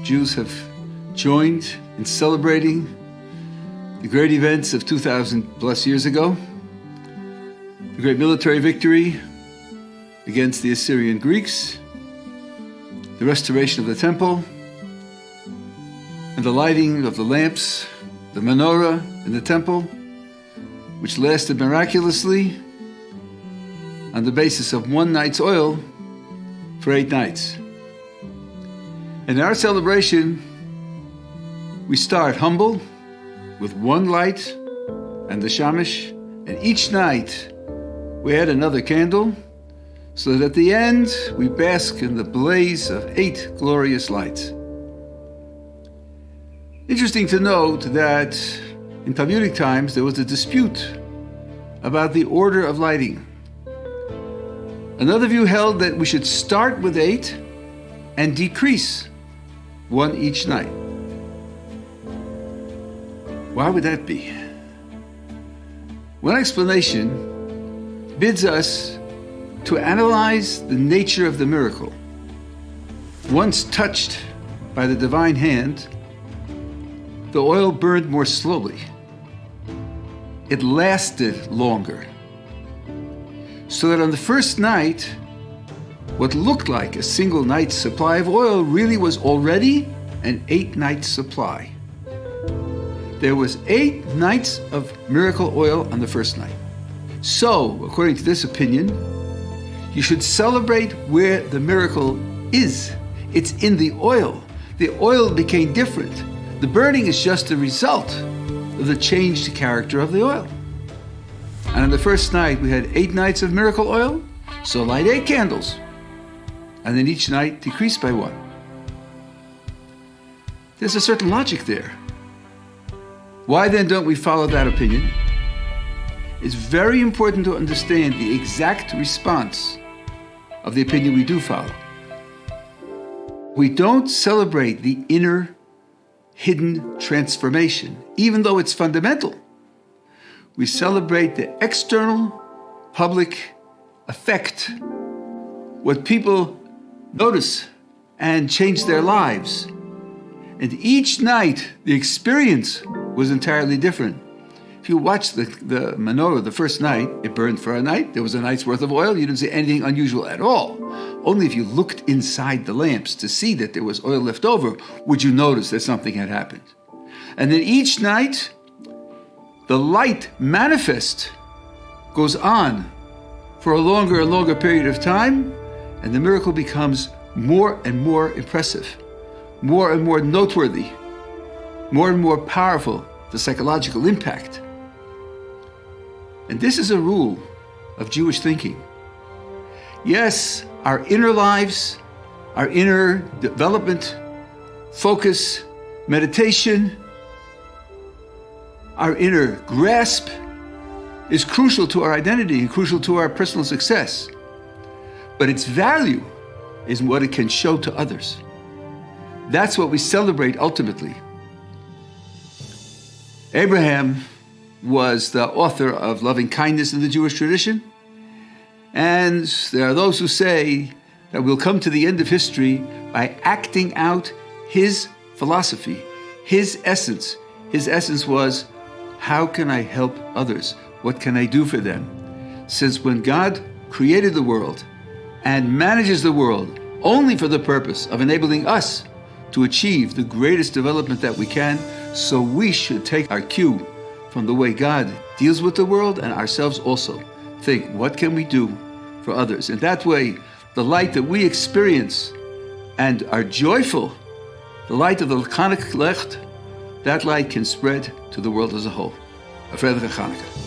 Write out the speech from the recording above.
Jews have joined in celebrating the great events of 2,000 plus years ago, the great military victory against the Assyrian Greeks, the restoration of the temple, and the lighting of the lamps, the menorah in the temple, which lasted miraculously on the basis of one night's oil for 8 nights. In our celebration, we start humble with one light and the shamash, and each night we add another candle, so that at the end we bask in the blaze of 8 glorious lights. Interesting to note that in Talmudic times there was a dispute about the order of lighting. Another view held that we should start with 8 and decrease 1 each night. Why would that be? One explanation bids us to analyze the nature of the miracle. Once touched by the divine hand, the oil burned more slowly. It lasted longer. So that on the first night, what looked like a single night's supply of oil really was already an 8-night supply. There was 8 nights of miracle oil on the first night. So, according to this opinion, you should celebrate where the miracle is. It's in the oil. The oil became different. The burning is just a result of the changed character of the oil. And on the first night, we had 8 nights of miracle oil, so light 8 candles. And then each night decreased by 1. There's a certain logic there. Why then don't we follow that opinion? It's very important to understand the exact response of the opinion we do follow. We don't celebrate the inner hidden transformation, even though it's fundamental. We celebrate the external public effect, what people notice and change their lives. And each night, the experience was entirely different. If you watch the menorah the first night, it burned for a night. There was a night's worth of oil. You didn't see anything unusual at all. Only if you looked inside the lamps to see that there was oil left over, would you notice that something had happened. And then each night, the light manifest goes on for a longer and longer period of time, and the miracle becomes more and more impressive, more and more noteworthy, more and more powerful, the psychological impact. And this is a rule of Jewish thinking. Yes, our inner lives, our inner development, focus, meditation, our inner grasp is crucial to our identity and crucial to our personal success. But its value is what it can show to others. That's what we celebrate ultimately. Abraham was the author of loving kindness in the Jewish tradition. And there are those who say that we'll come to the end of history by acting out his philosophy, his essence. His essence was, how can I help others? What can I do for them? Since when God created the world and manages the world only for the purpose of enabling us to achieve the greatest development that we can, so we should take our cue from the way God deals with the world and ourselves also. Think, what can we do for others? And that way, the light that we experience and are joyful, the light of the Lachanach Lecht, that light can spread to the world as a whole. A Freiliche Chanukah.